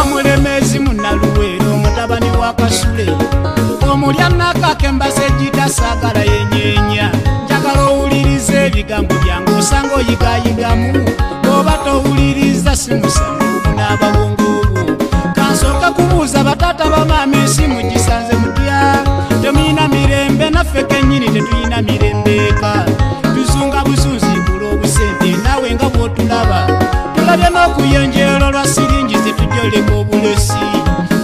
Omulemezi Munaluwero mutabani wa Kasule omulya nakakembaze jita sagala yenyenya njagala owuliriza ebigambo byange osanga oyigayigamu oba towuliriza simusango n'ababongo obwo kansooka kubuuza batata bamaama ensi mugisanze mutya temuyina mirembe naffe kennyini tetuyina mirembeeka tuzunga buzunzibula obusente naawe nga bw'otulaba tulabye n'okuyenjeero lwa siringi zetujoleka obulesi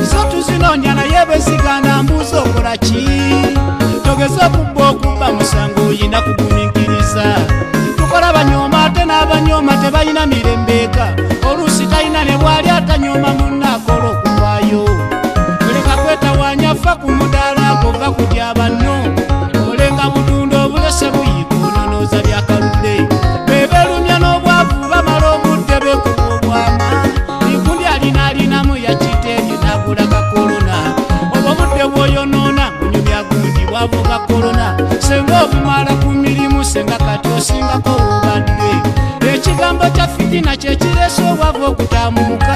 zo tuzinoonya naye bezigana mbuuza okola ki togeza okubba okubba musango oyina kugumiikiriza tukola banyooma ate n'abanyooma tebalina mirembeeka oluusi talina ne bwali atanyooma munnaakola okuvaayo oleka kwetawaanya fa ku mudaala gova kutya banno olenga butunda obulese buyiika ononooza byakaludde bebeerumya n'obwavu bamala obudde bekuba obwama igundi alinaalinamu yakiteebye n'agulaga kolona obwo budde bw'oyonoona munyumya gundi bwavuga kolona senga obumala ku mirimu senga kati osingako obadde ekigambo kya fitina kyekireese obwavu okutamuuka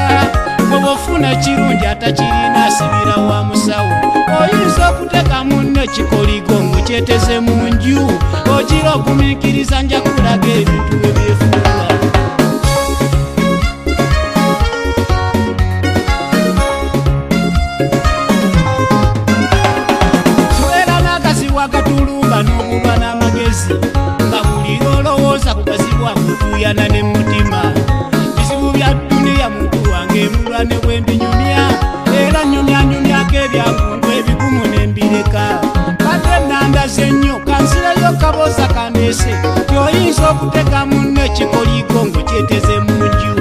bw'oba ofuna ekirungi atakirina asibira wa musawo oyinza okuteeka munno ekikoligo ng'okyeteze mu nju ogira ogumiikiriza nja kulaga ebintu ebyefuula tubeera n'agazibu agatulumba n'obuba n'amagezi nga buli lwolowooza ku gazibu akutuyana n'emutima bizibu bya duniya muntu wange emulwa ne bwembinyumya era nyumyanyumyako ebyangungu ebigumu n'embireka badde nandaze nnyo kansireyo kaboza kandeese tyoyinza okutega munno ekikoligo ng'okyeteze mu nju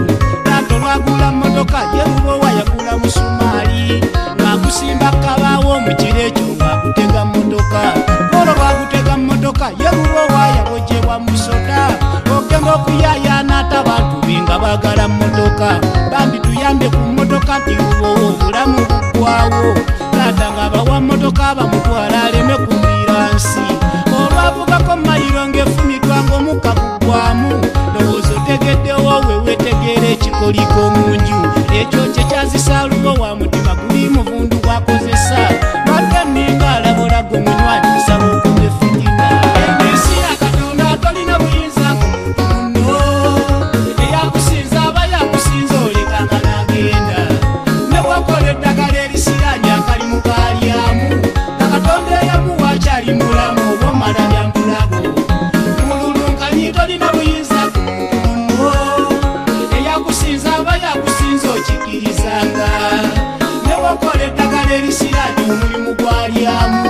tato lwagula mmotoka yerubowa yagula musumaali ng'agusimba kabaawo mu kiro ekyo ng'akutega mmotoka olwo lwagutega mmotoka yerubowa yabojebwa musota ogenda okuyaayaana ate abantu be nga baagala mmotoka bambi tuyambe ku mmotoka nti lubowa obulamu buggwawo taata ng'abawa mmotoka bamutwala aleme kumira nsi olwavugako mayiro ng'efumitwa ng'omukka guggwamu lowooza otegeddewo wewetegeera ekikoliko mu nju ekyo kye kyazisa lubowa mutima guli muvundu gwakozesa badde nninga alabolago munywanyi nsaba okuva efitina ensi ya Katonda tolina buyinza ku muntu munno eyakusinza aba yakusinza olekanga n'agenda ne bwakola eddagala erisiranya akalimu kaalyamu na Katonda eyamuwa akyali mulamu oba omala byambulago mululunkanyi tolina buyinza ku muntu munno eyakusinza aba yakusinza okikirizanga ne bwakola eddagala erisiranya omulimu gwalyamu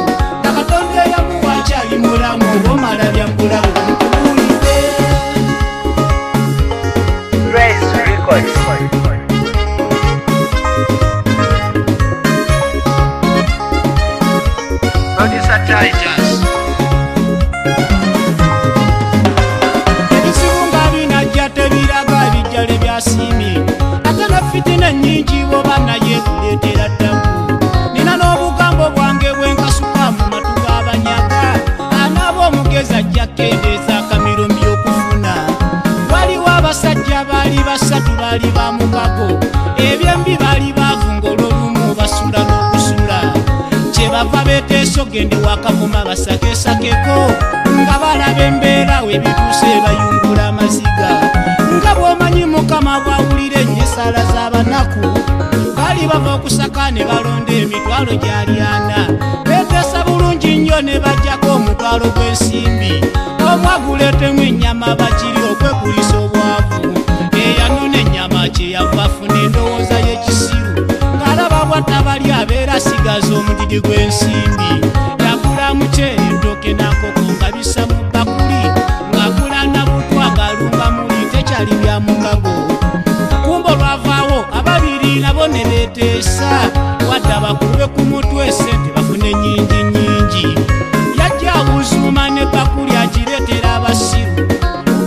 na Katonda eyamuwa akyali mulamu oba omala byambulago ebizibu nga binajja tebiraga bijjale byasiimye ate ne fitina ennyingi bwoba naye kuleetera ddaku nina n'obugambo bwange bwenkasuka mu matu g'abanyaga anaaba omugezi ajja kendeeza akamiro by'okufuna waliwo abasajja baali basatu baali ba mukago ebyembi baali baavu ng'olwolumu basula n'okusula kyebava beeteesa ogende wakavuma basakesakeko nga balaba embeera we bituuse bayungula amaziga nga bw'omanyi mukama bwawulira ennyesala z'abanaku baali bava okusaka ne balonda emitwalo gy'alyana beeteesa bulungi nnyo ne bajjako omutwalo gw'ensimbi omwaguleetemu ennyama bakiri okwekulisa obwavu eyanona ennyama kyeyava afuna endowooza y'ekisiru ng'alaba bw'atabali abeera asigaza omudidi gw'ensimbi yagula muceeri entooke n'akoko nga bisa mu bakuli ng'agula nabutwa ng'alunga muli tekyali bya mukago kumbo lwavaawo ababiri nabo ne beeteesa wadde abakube ku mutwe esente bafune nnyingi nnyingi yajja abuzuuma ne bakuli agireetera abasiru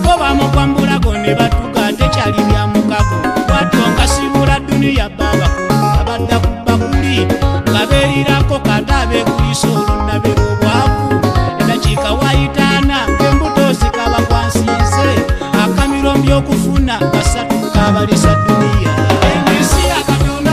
bo bamukwambulago ne batuga tekyali bya mukago bwatyo nga sibula duniya babakulu abadda ku bakuli nga beerirako kata abeekulisa olunabe lw'obwavu edakiika wayitaana ng'embuto zikaba kwansiize akamiro by'okufuna basatu kabalisa duniya ensi ya Katonda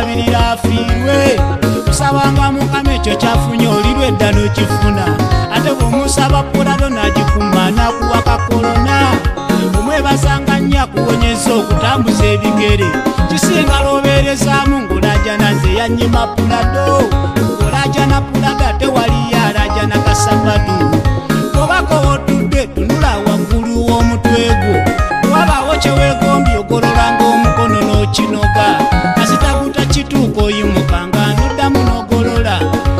musabirira afiirwe musabanga mukama ekyo kyafunye olirwa edda n'okifuna ate bw'omusaba polalo n'agikuma n'akuwa kakolona omwebazanga nnyo akuwonyeza okutambuza ebigere kisinga loobeerezaamu ng'olajana nze yannyima pulado ng'olajana pulaga tewaliyo alajana kasabadu obako otudde tunula waggulu w'omutwe gwo wabaawo kyeweegombye ogololanga omukono n'okinoga kasitaguta kituuka oyimukanga n'oddamu n'ogolola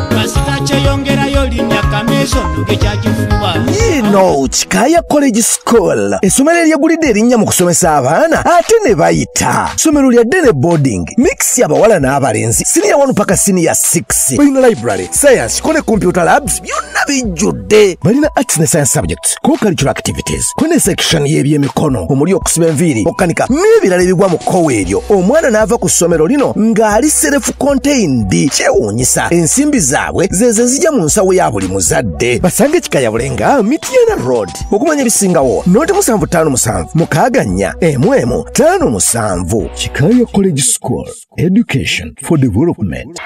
kasita kyeyongerayo linnya kameezo nnoge kyakifuba yino Kikaya College School essomero eryegulidde erinnya mu kusomesa abaana ate ne bayita ssomero lya ddene boarding mix y'abawala n'abalenzi senior 1 paka senior 6 balina library science ko ne computer labs byonna bijjudde balina arts ne science subjects co-curricular activities ko ne section y'ebyemikono omuli okusiba enviiri okukanika n'ebirala ebigwa mu kkowe eryo omwana n'ava ku ssomero lino ng'ali self contained kyewuunyisa ensimbi zaabwe zeze zijja mu nsawo ya buli muzadde basange Kikaya Bulenga Mityana Road okumanya ebisingawo noti 757 mukaganya emwemu 57 Kikaya College School Education for Development.